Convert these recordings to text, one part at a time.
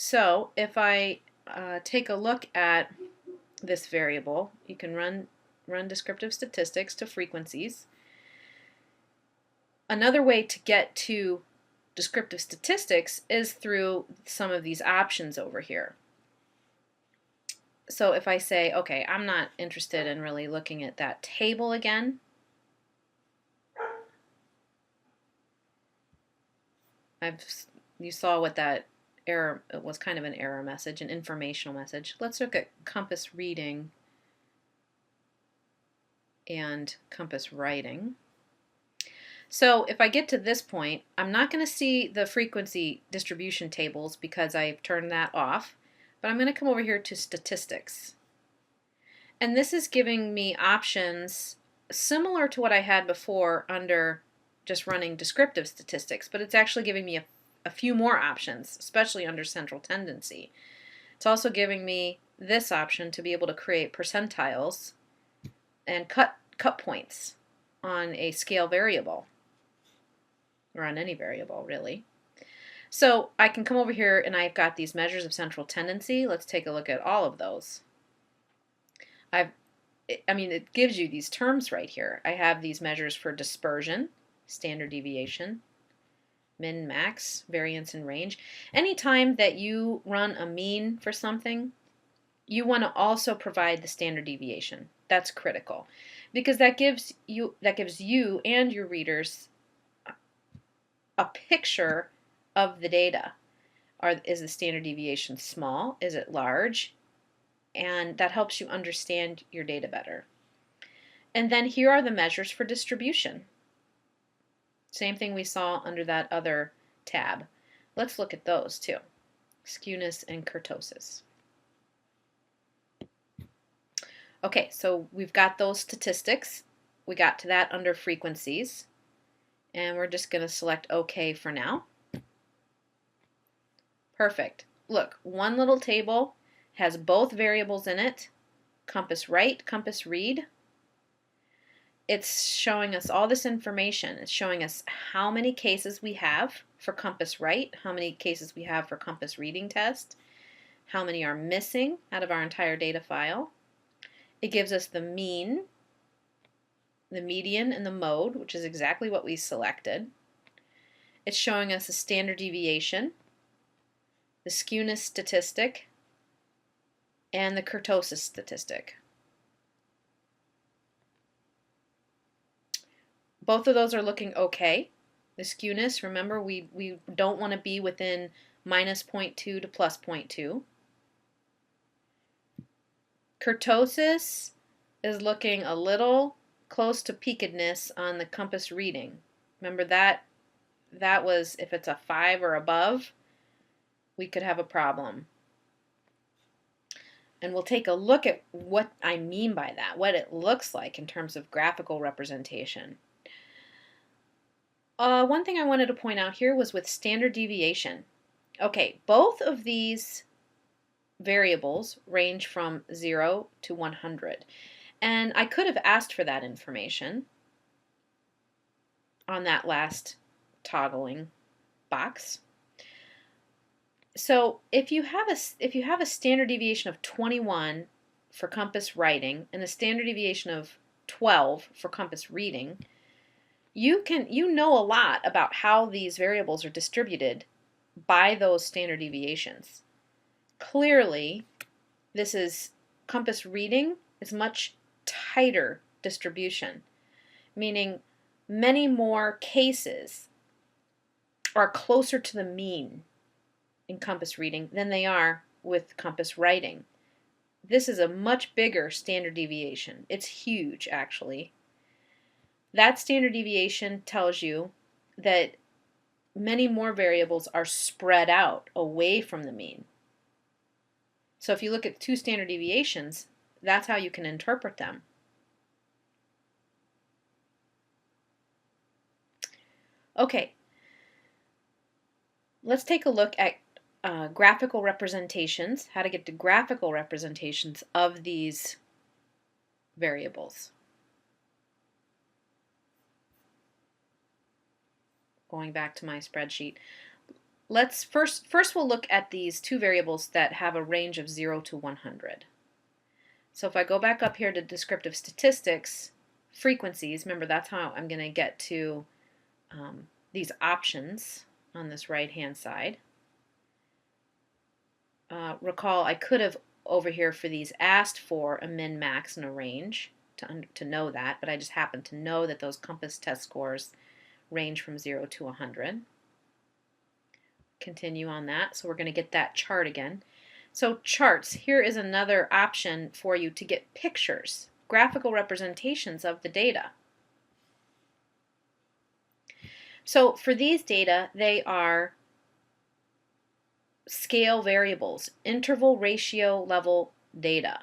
So if I take a look at this variable, you can run descriptive statistics to frequencies. Another way to get to descriptive statistics is through some of these options over here. So if I say, okay, I'm not interested in really looking at that table again, you saw what that error, it was kind of an error message, an informational message. Let's look at compass reading and compass writing. So if I get to this point, I'm not going to see the frequency distribution tables because I've turned that off, but I'm going to come over here to statistics. And this is giving me options similar to what I had before under just running descriptive statistics, but it's actually giving me a few more options, especially under central tendency. It's also giving me this option to be able to create percentiles and cut points on a scale variable, or on any variable really. So I can come over here and I've got these measures of central tendency. Let's take a look at all of those. It gives you these terms right here. I have these measures for dispersion, standard deviation, min, max, variance, and range. Anytime that you run a mean for something, you want to also provide the standard deviation. That's critical because that gives you and your readers a picture of the data. Is the standard deviation small? Is it large? And that helps you understand your data better. And then here are the measures for distribution. Same thing we saw under that other tab. Let's look at those too. Skewness and kurtosis. Okay, so we've got those statistics. We got to that under frequencies. And we're just going to select OK for now. Perfect. Look, one little table has both variables in it, compass write, compass read. It's showing us all this information. It's showing us how many cases we have for compass write, how many cases we have for compass reading test, how many are missing out of our entire data file. It gives us the mean, the median, and the mode, which is exactly what we selected. It's showing us the standard deviation, the skewness statistic, and the kurtosis statistic. Both of those are looking okay. The skewness, remember, we don't want to be within minus 0.2 to plus 0.2. Kurtosis is looking a little close to peakedness on the compass reading. Remember that was, if it's a 5 or above, we could have a problem. And we'll take a look at what I mean by that, what it looks like in terms of graphical representation. One thing I wanted to point out here was with standard deviation. Okay, both of these variables range from 0 to 100. And I could have asked for that information on that last toggling box. So if you have a standard deviation of 21 for compass writing and a standard deviation of 12 for compass reading, you know a lot about how these variables are distributed by those standard deviations. Clearly, this is compass reading is much tighter distribution, meaning many more cases are closer to the mean in compass reading than they are with compass writing. This is a much bigger standard deviation. It's huge, actually. That standard deviation tells you that many more variables are spread out away from the mean. So if you look at two standard deviations, that's how you can interpret them. Okay, let's take a look at graphical representations, how to get to graphical representations of these variables. Going back to my spreadsheet. let's first we'll look at these two variables that have a range of 0 to 100. So if I go back up here to descriptive statistics, frequencies, remember that's how I'm going to get to these options on this right-hand side. Recall I could have over here for these asked for a min, max, and a range to know that, but I just happen to know that those COMPASS test scores range from 0 to 100. Continue on that, so we're going to get that chart again. So charts, here is another option for you to get pictures, graphical representations of the data. So for these data, they are scale variables, interval ratio level data.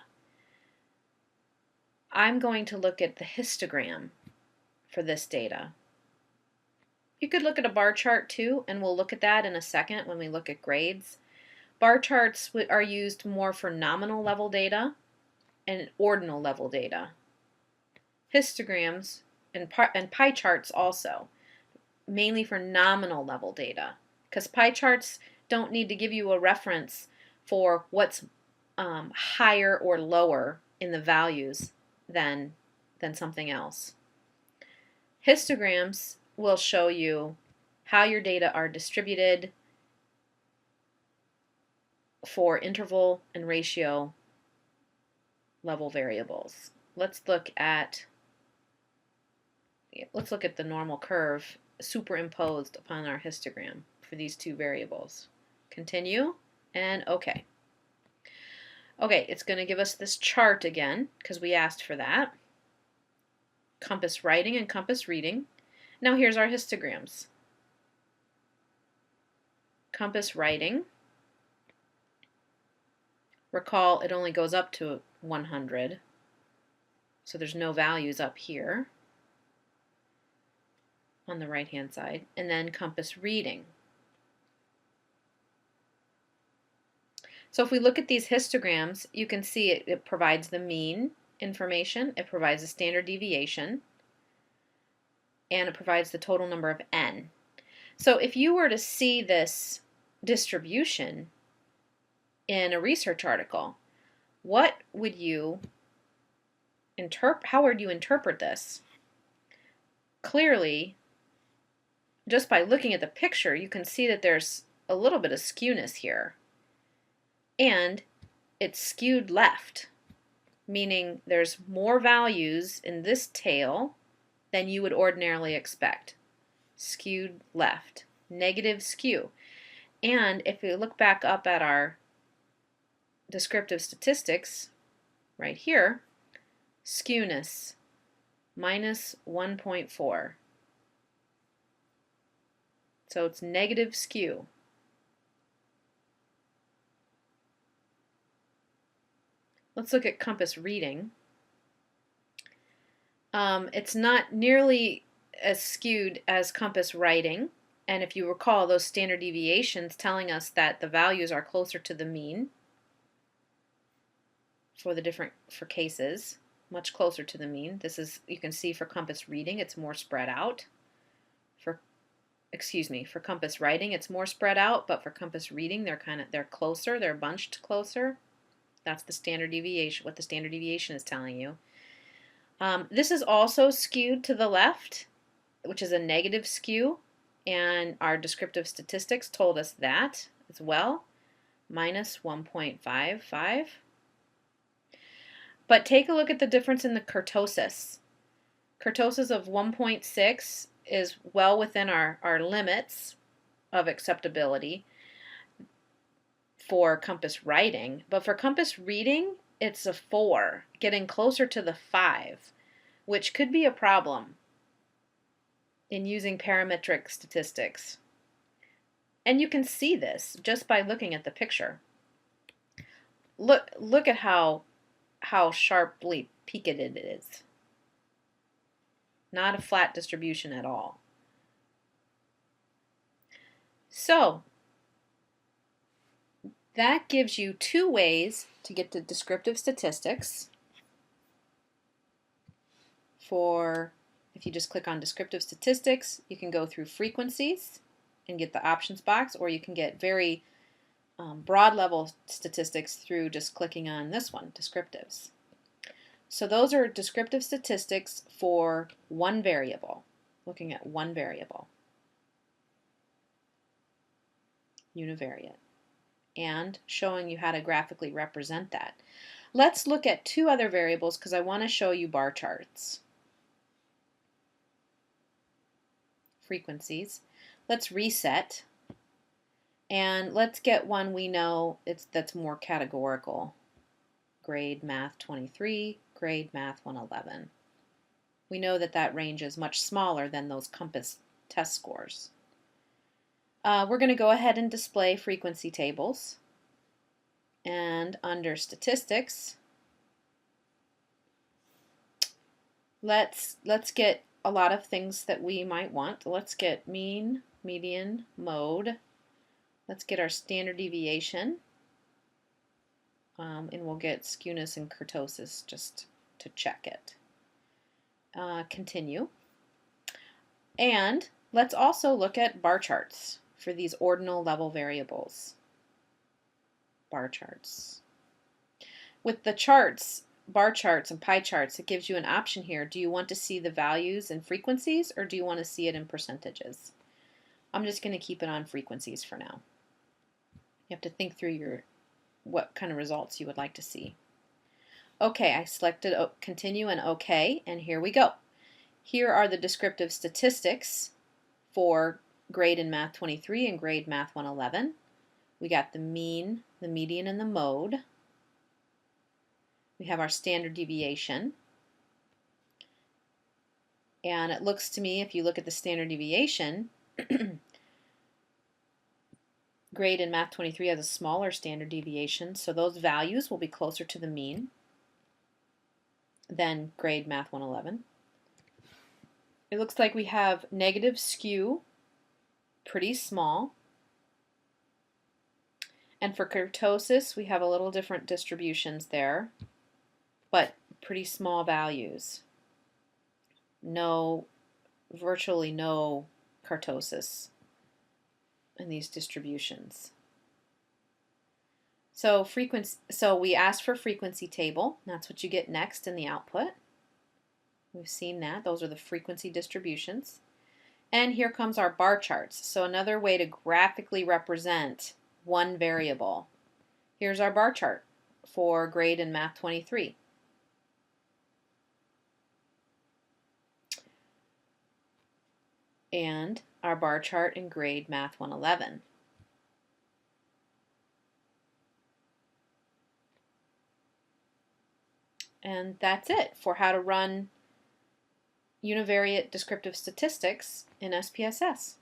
I'm going to look at the histogram for this data. You could look at a bar chart too, and we'll look at that in a second when we look at grades. Bar charts are used more for nominal level data and ordinal level data. Histograms and pie charts also, mainly for nominal level data, because pie charts don't need to give you a reference for what's higher or lower in the values than something else. Histograms will show you how your data are distributed for interval and ratio level variables. Let's look at the normal curve superimposed upon our histogram for these two variables. Continue and OK. Okay, it's going to give us this chart again because we asked for that. COMPASS writing and COMPASS reading. Now here's our histograms. COMPASS writing. Recall it only goes up to 100, so there's no values up here on the right hand side. And then COMPASS reading. So if we look at these histograms, you can see it provides the mean information, it provides the standard deviation, and it provides the total number of n. So if you were to see this distribution in a research article, what would you how would you interpret this? Clearly, just by looking at the picture, you can see that there's a little bit of skewness here. And it's skewed left, meaning there's more values in this tail than you would ordinarily expect. Skewed left, negative skew. And if we look back up at our descriptive statistics right here, skewness minus 1.4. So it's negative skew. Let's look at COMPASS reading. It's not nearly as skewed as COMPASS writing, and if you recall, those standard deviations telling us that the values are closer to the mean for cases, much closer to the mean. This is, you can see for COMPASS reading, it's more spread out. For COMPASS writing, it's more spread out, but for COMPASS reading, they're closer, they're bunched closer. That's the standard deviation, what the standard deviation is telling you. This is also skewed to the left, which is a negative skew, and our descriptive statistics told us that as well, minus 1.55. But take a look at the difference in the kurtosis. Kurtosis of 1.6 is well within our limits of acceptability for COMPASS writing, but for COMPASS reading, it's a 4, getting closer to the 5, which could be a problem in using parametric statistics. And you can see this just by looking at the picture. Look at how sharply peaked it is. Not a flat distribution at all. So that gives you two ways to get to descriptive statistics. If you just click on descriptive statistics, you can go through frequencies, and get the options box, or you can get very broad level statistics through just clicking on this one, descriptives. So those are descriptive statistics for one variable, looking at one variable, univariate, and showing you how to graphically represent that. Let's look at two other variables because I want to show you bar charts. Frequencies. Let's reset, and let's get one we know that's more categorical. Grade Math 23, grade Math 111. We know that that range is much smaller than those Compass test scores. We're going to go ahead and display frequency tables. And under statistics, let's get a lot of things that we might want. Let's get mean, median, mode. Let's get our standard deviation. And we'll get skewness and kurtosis just to check it. Continue. And let's also look at bar charts for these ordinal level variables. Bar charts. With the charts, bar charts and pie charts, it gives you an option here. Do you want to see the values in frequencies, or do you want to see it in percentages? I'm just going to keep it on frequencies for now. You have to think through what kind of results you would like to see. Okay, I selected continue and OK, and here we go. Here are the descriptive statistics for grade in Math 23 and grade Math 111. We got the mean, the median, and the mode. We have our standard deviation. And it looks to me, if you look at the standard deviation, grade in Math 23 has a smaller standard deviation, so those values will be closer to the mean than grade Math 111. It looks like we have negative skew, pretty small. And for kurtosis, we have a little different distributions there, but pretty small values. Virtually no kurtosis in these distributions. So we asked for frequency table. That's what you get next in the output. We've seen that. Those are the frequency distributions. And here comes our bar charts. So another way to graphically represent one variable. Here's our bar chart for grade in Math 23. And our bar chart in grade Math 111. And that's it for how to run univariate descriptive statistics in SPSS.